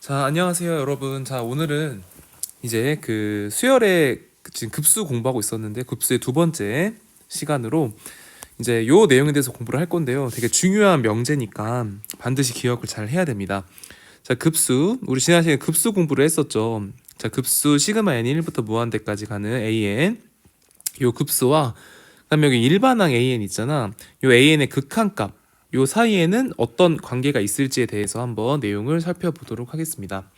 자, 안녕하세요, 여러분. 자, 오늘은 이제 그 수열의 지금 급수 공부하고 있었는데 급수의 두 번째 시간으로 이제 요 내용에 대해서 공부를 할 건데요. 되게 중요한 명제니까 반드시 기억을 잘 해야 됩니다. 자, 급수. 우리 지난 시간에 급수 공부를 했었죠. 자, 급수 시그마 n이 1부터 무한대까지 가는 an. 요 급수와 그다음에 여기 일반항 an 있잖아. 요 an의 극한값. 요 사이에는 어떤 관계가 있을지에 대해서 한번 내용을 살펴보도록 하겠습니다.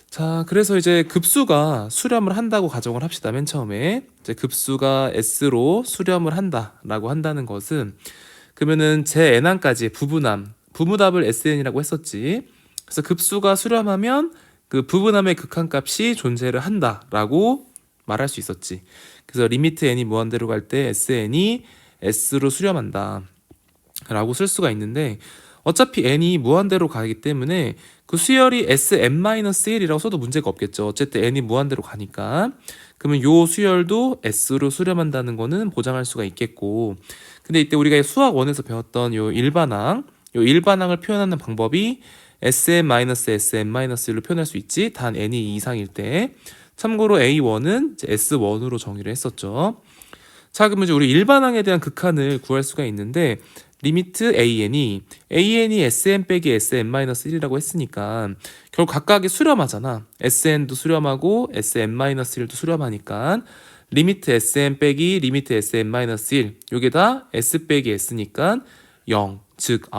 자, 그래서 이제 급수가 수렴을 한다고 가정을 합시다. 맨 처음에 이제 급수가 s로 수렴을 한다라고 한다는 것은 그러면은 제 n항까지 부분합을 sn이라고 했었지. 그래서 급수가 수렴하면 그 부분함의 극한값이 존재를 한다라고 말할 수 있었지. 그래서 리미트 n이 무한대로 갈 때 sn이 s로 수렴한다 라고 쓸 수가 있는데, 어차피 n이 무한대로 가기 때문에 그 수열이 sn-1이라고 써도 문제가 없겠죠. 어쨌든 n이 무한대로 가니까. 그러면 요 수열도 s로 수렴한다는 거는 보장할 수가 있겠고, 근데 이때 우리가 수학 1에서 배웠던 요 일반항을 표현하는 방법이 sn-sn-1로 표현할 수 있지. 단 n이 2 이상일 때. 참고로 a1은 s1으로 정의를 했었죠. 자, 그러면 이제 우리 일반항에 대한 극한을 구할 수가 있는데, 리미트 an이 sn 빼기 sn-1이라고 했으니까 결국 각각이 수렴하잖아. sn도 수렴하고 sn-1도 수렴하니까 리미트 sn 빼기 리미트 sn-1 요게 다 s 빼기 s니까 0. 즉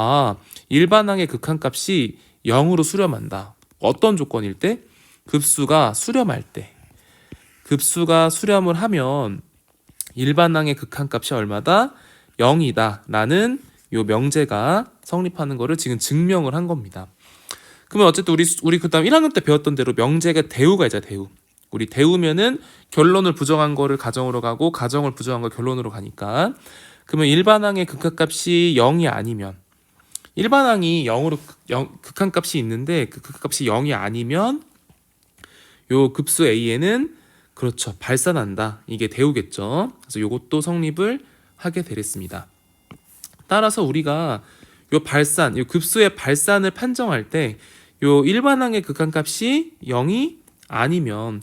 일반항의 극한값이 0으로 수렴한다. 어떤 조건일 때? 급수가 수렴할 때. 급수가 수렴을 하면 일반항의 극한값이 얼마다? 0이다 라는 요 명제가 성립하는 거를 지금 증명을 한 겁니다. 그러면 어쨌든 우리 그다음 1학년 때 배웠던 대로 명제가 대우가 있잖아. 대우. 우리 대우면은 결론을 부정한 거를 가정으로 가고 가정을 부정한 걸 결론으로 가니까, 그러면 일반항의 극한값이 0이 아니면, 일반항이 0으로 극한값이 있는데 그 극한값이 0이 아니면 요 급수 a는 그렇죠, 발산한다. 이게 대우겠죠. 그래서 요것도 성립을 하게 되겠습니다. 따라서 우리가 요 급수의 발산을 판정할 때 요 일반항의 극한값이 0이 아니면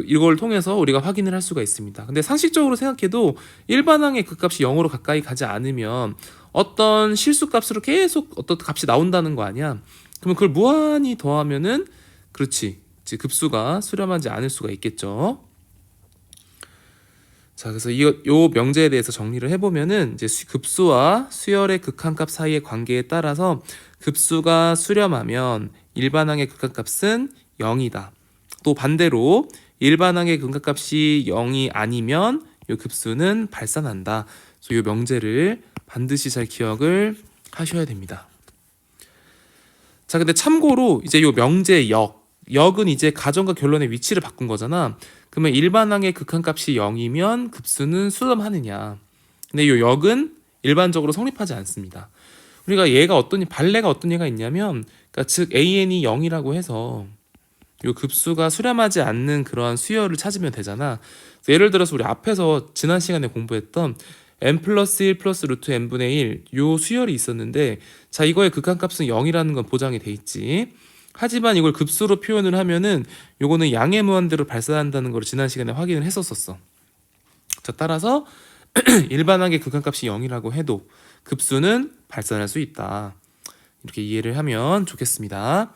이걸 통해서 우리가 확인을 할 수가 있습니다. 근데 상식적으로 생각해도 일반항의 극값이 0으로 가까이 가지 않으면 어떤 실수값으로 계속 어떤 값이 나온다는 거 아니야. 그러면 그걸 무한히 더하면은 그렇지, 급수가 수렴하지 않을 수가 있겠죠. 자, 그래서 요 명제에 대해서 정리를 해보면은 이제 급수와 수열의 극한값 사이의 관계에 따라서 급수가 수렴하면 일반항의 극한값은 0이다. 또 반대로 일반항의 극한값이 0이 아니면 요 급수는 발산한다. 그래서 요 명제를 반드시 잘 기억을 하셔야 됩니다. 자, 근데 참고로 이제 요 명제 역은 이제 가정과 결론의 위치를 바꾼 거잖아. 그러면 일반항의 극한값이 0이면 급수는 수렴하느냐. 근데 이 역은 일반적으로 성립하지 않습니다. 우리가 발레가 어떤 얘가 있냐면, 그러니까 즉 an이 0이라고 해서 이 급수가 수렴하지 않는 그러한 수열을 찾으면 되잖아. 예를 들어서 우리 앞에서 지난 시간에 공부했던 n 플러스 1 플러스 루트 n분의 1 요 수열이 있었는데, 자, 이거의 극한값은 0이라는 건 보장이 돼 있지. 하지만 이걸 급수로 표현을 하면은 요거는 양의 무한대로 발산한다는 걸 지난 시간에 확인을 했었어. 자, 따라서 일반항의 극한값이 0이라고 해도 급수는 발산할 수 있다. 이렇게 이해를 하면 좋겠습니다.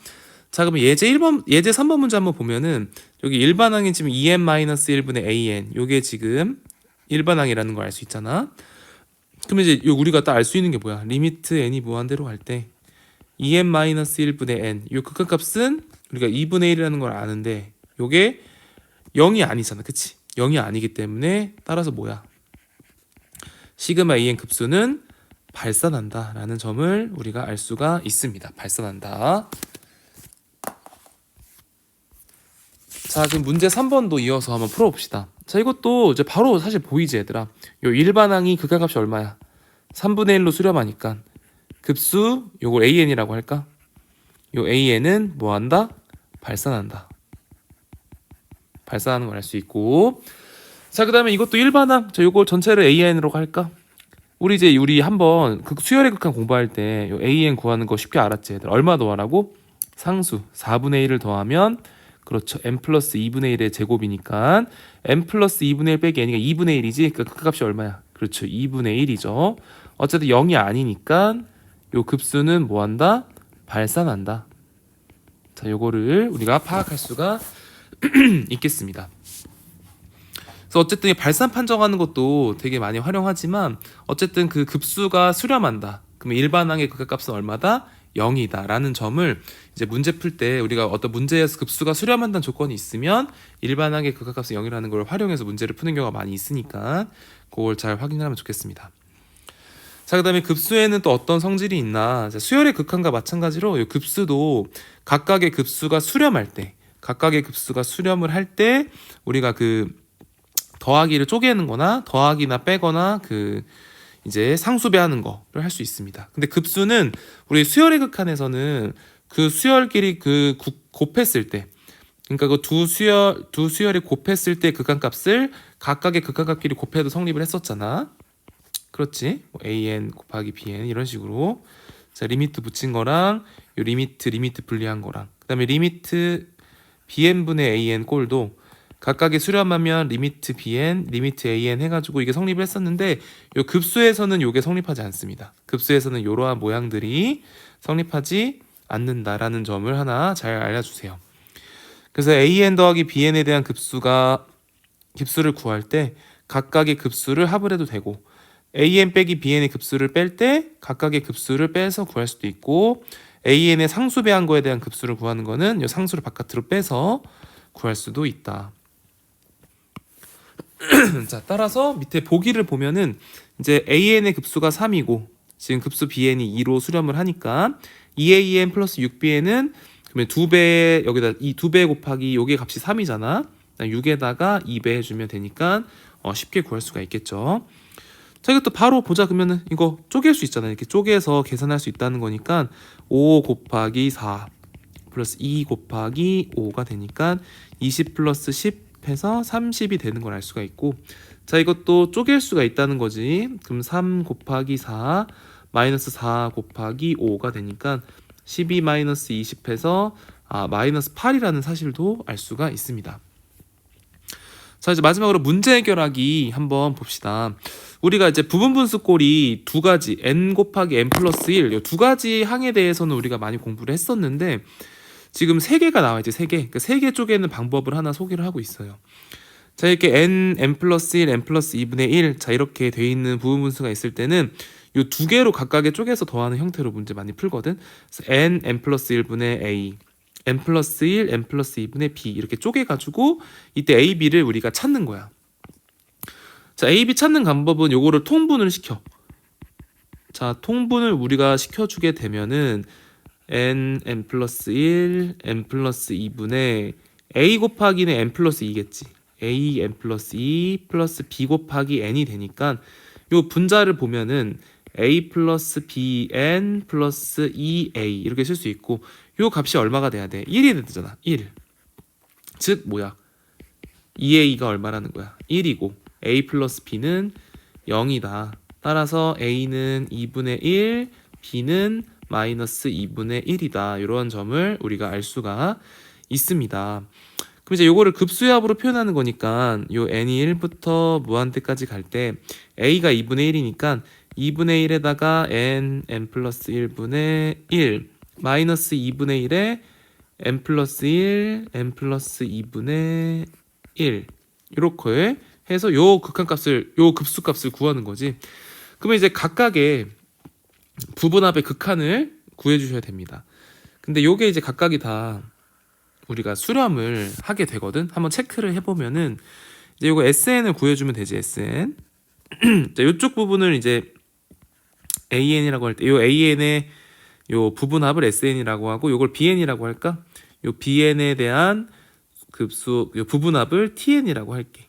자, 그러면 예제 3번 문제 한번 보면은 여기 일반항이 지금 2n-1분의 an 요게 지금 일반항이라는 걸 알 수 있잖아. 그러면 이제 우리가 딱 알 수 있는 게 뭐야? 리미트 n이 무한대로 갈 때 2n-1분의 n 요 극한값은 우리가 2분의 1이라는 걸 아는데 요게 0이 아니잖아. 그치? 0이 아니기 때문에 따라서 뭐야? 시그마 an 급수는 발산한다 라는 점을 우리가 알 수가 있습니다. 발산한다. 자, 그럼 문제 3번도 이어서 한번 풀어봅시다. 자, 이것도 이제 바로 사실 보이지 얘들아. 요 일반항이 극한값이 얼마야? 3분의 1로 수렴하니까 급수 요걸 an이라고 할까? 요 an은 뭐한다? 발산한다. 발산하는 걸 알 수 있고, 자, 그다음에 이것도 일반항. 자, 요거 전체를 AN으로 할까? 우리 한번 그 수열의 극한 공부할 때 요 AN 구하는 거 쉽게 알았지, 얘들. 얼마 더하라고? 상수 4분의 1을 더하면 그렇죠. n 플러스 2분의 1의 제곱이니까 n 플러스 2분의 1 빼기 n이니까 2분의 1이지. 그러니까 그 값이 얼마야? 그렇죠. 2분의 1이죠. 어쨌든 0이 아니니까 요 급수는 뭐한다? 발산한다. 자, 요거를 우리가 파악할 수가 있겠습니다. 그래서 어쨌든 이 발산 판정하는 것도 되게 많이 활용하지만 어쨌든 그 급수가 수렴한다. 그러면 일반항의 극한값은 얼마다? 0이다 라는 점을 이제 문제 풀 때 우리가 어떤 문제에서 급수가 수렴한다는 조건이 있으면 일반항의 극한값은 0이라는 걸 활용해서 문제를 푸는 경우가 많이 있으니까 그걸 잘 확인하면 좋겠습니다. 자, 그 다음에 급수에는 또 어떤 성질이 있나. 자, 수열의 극한과 마찬가지로 이 급수도 각각의 급수가 수렴할 때 수렴을 할 때 우리가 그 더하기를 쪼개는 거나 더하기나 빼거나 그 이제 상수배하는 거를 할 수 있습니다. 근데 급수는 우리 수열의 극한에서는 그 수열끼리 그 곱했을 때, 그러니까 그 두 수열이 곱했을 때 극한값을 각각의 극한값끼리 곱해도 성립을 했었잖아. 그렇지? 뭐 AN 곱하기 BN 이런 식으로. 자, 리미트 붙인 거랑 요 리미트 분리한 거랑 그다음에 리미트 BN분의 AN 꼴도 각각의 수렴하면 리미트 BN, 리미트 AN 해가지고 이게 성립을 했었는데 요 급수에서는 요게 성립하지 않습니다. 급수에서는 이러한 모양들이 성립하지 않는다라는 점을 하나 잘 알려주세요. 그래서 AN 더하기 BN에 대한 급수를 구할 때 각각의 급수를 합을 해도 되고 AN 빼기 BN의 급수를 뺄 때 각각의 급수를 빼서 구할 수도 있고 AN의 상수배한 거에 대한 급수를 구하는 거는 요 상수를 바깥으로 빼서 구할 수도 있다. 자, 따라서 밑에 보기를 보면은 이제 AN의 급수가 3이고 지금 급수 BN이 2로 수렴을 하니까 2AN 플러스 6BN은 그러면 2배 여기다 이 2배 곱하기 요게 값이 3이잖아. 6에다가 2배 해주면 되니까 쉽게 구할 수가 있겠죠. 자, 이것도 바로 보자. 그러면은 이거 쪼갤 수 있잖아요. 이렇게 쪼개서 계산할 수 있다는 거니까 5 곱하기 4 플러스 2 곱하기 5가 되니까 20 플러스 10 해서 30이 되는 걸 알 수가 있고, 자, 이것도 쪼갤 수가 있다는 거지. 그럼 3 곱하기 4 마이너스 4 곱하기 5가 되니까 12 마이너스 20 해서 마이너스 8이라는 사실도 알 수가 있습니다. 자, 이제 마지막으로 문제 해결하기 한번 봅시다. 우리가 이제 부분분수꼴이 두 가지 n 곱하기 n 플러스 1 이 두 가지 항에 대해서는 우리가 많이 공부를 했었는데 지금 세 개가 나와 있죠. 세 개. 그러니까 세 개 쪼개는 방법을 하나 소개를 하고 있어요. 자, 이렇게 n 플러스 1, n 플러스 2분의 1 자, 이렇게 돼 있는 부분분수가 있을 때는 이 두 개로 각각에 쪼개서 더하는 형태로 문제 많이 풀거든. 그래서 n 플러스 1분의 a, n 플러스 1, n 플러스 2분의 b 이렇게 쪼개가지고 이때 a, b를 우리가 찾는 거야. 자, a, b 찾는 방법은 요거를 통분을 시켜. 자, 통분을 우리가 시켜주게 되면은 n 플러스 1, n 플러스 2분의 a 곱하기는 n 플러스 2겠지. a, n 플러스 2 플러스 b 곱하기 n이 되니까 요 분자를 보면은 a 플러스 bn 플러스 2a 이렇게 쓸 수 있고 요 값이 얼마가 돼야 돼? 1이 되잖아. 1. 즉 뭐야? 2a가 얼마라는 거야? 1이고 a 플러스 b는 0이다. 따라서 a는 2분의 1, b는 마이너스 2분의 1이다. 이런 점을 우리가 알 수가 있습니다. 그럼 이제 요거를 급수합으로 표현하는 거니까 요 n이 1부터 무한대까지 갈 때 a가 2분의 1이니까 2분의 1에다가 n 플러스 1분의 1 마이너스 2분의 1에 n 플러스 1, n 플러스 2분의 1 이렇게 해서 요 극한값을 요 급수값을 구하는 거지. 그러면 이제 각각의 부분합의 극한을 구해주셔야 됩니다. 근데 요게 이제 각각이 다 우리가 수렴을 하게 되거든. 한번 체크를 해보면은 이제 요거 SN을 구해주면 되지. SN. 자, 요쪽 부분을 이제 AN이라고 할 때 요 AN의 요 부분합을 SN이라고 하고 요걸 BN이라고 할까? 요 BN에 대한 급수 요 부분합을 TN이라고 할게.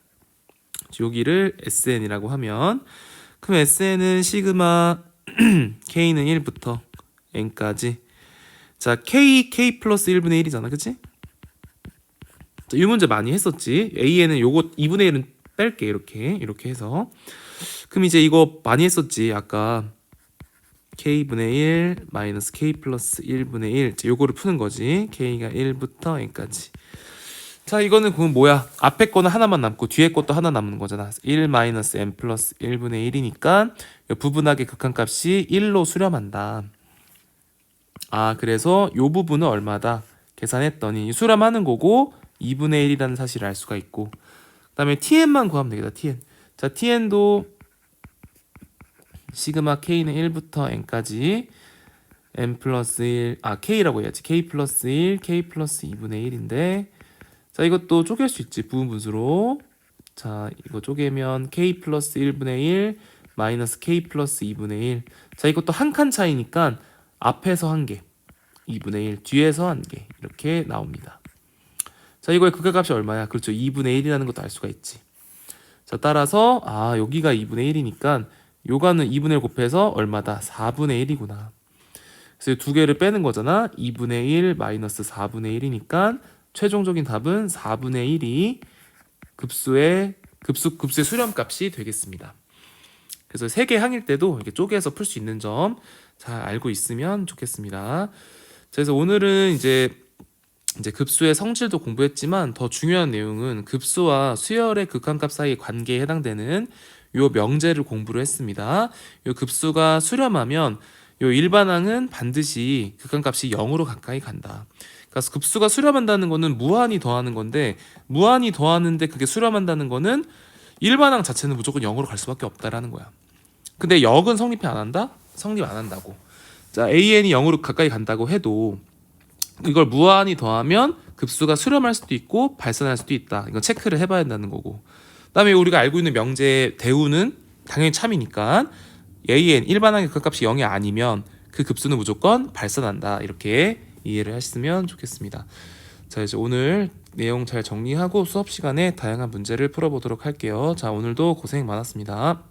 여기를 SN이라고 하면 그럼 SN은 시그마 K는 1부터 N까지. 자, K 플러스 1분의 1이잖아. 그치? 자, 이 문제 많이 했었지. AN은 요거 2분의 1은 뺄게. 이렇게 해서. 그럼 이제 이거 많이 했었지. 아까 k분의 1 마이너스 k 플러스 1분의 1 요거를 푸는 거지. k가 1부터 n까지. 자, 이거는 그럼 뭐야? 앞에 거는 하나만 남고 뒤에 것도 하나 남는 거잖아. 1 마이너스 n 플러스 1분의 1이니까 부분하게 극한값이 1로 수렴한다. 아, 그래서 요 부분은 얼마다? 계산했더니 수렴하는 거고 2분의 1이라는 사실을 알 수가 있고, 그 다음에 tn만 구하면 되겠다. tn. 자, tn도 시그마 k는 1부터 n까지 n 플러스 1, k라고 해야지. k 플러스 1, k 플러스 2분의 1인데, 자, 이것도 쪼갤 수 있지. 부분분수로. 자, 이거 쪼개면 k 플러스 1분의 1 마이너스 k 플러스 2분의 1. 자, 이것도 한 칸 차이니까 앞에서 한 개, 2분의 1, 뒤에서 한 개, 이렇게 나옵니다. 자, 이거의 극한값이 얼마야? 그렇죠. 2분의 1이라는 것도 알 수가 있지. 자, 따라서 여기가 2분의 1이니까 요가는 2분의 1 곱해서 얼마다? 4분의 1이구나. 그래서 두 개를 빼는 거잖아. 2분의 1 마이너스 4분의 1이니까 최종적인 답은 4분의 1이 급수의 수렴값이 되겠습니다. 그래서 세 개 항일 때도 이렇게 쪼개서 풀 수 있는 점 잘 알고 있으면 좋겠습니다. 그래서 오늘은 이제 급수의 성질도 공부했지만 더 중요한 내용은 급수와 수열의 극한값 사이의 관계에 해당되는 요 명제를 공부를 했습니다. 요 급수가 수렴하면 요 일반항은 반드시 극한값이 0으로 가까이 간다. 그래서 급수가 수렴한다는 거는 무한히 더하는 건데, 무한히 더하는데 그게 수렴한다는 거는 일반항 자체는 무조건 0으로 갈 수밖에 없다라는 거야. 근데 역은 성립 안 한다고. 자, an이 0으로 가까이 간다고 해도 이걸 무한히 더하면 급수가 수렴할 수도 있고 발산할 수도 있다. 이건 체크를 해봐야 한다는 거고. 그다음에 우리가 알고 있는 명제 대우는 당연히 참이니까 an 일반항의 극한값이 0이 아니면 그 급수는 무조건 발산한다. 이렇게 이해를 하시면 좋겠습니다. 자, 이제 오늘 내용 잘 정리하고 수업 시간에 다양한 문제를 풀어보도록 할게요. 자, 오늘도 고생 많았습니다.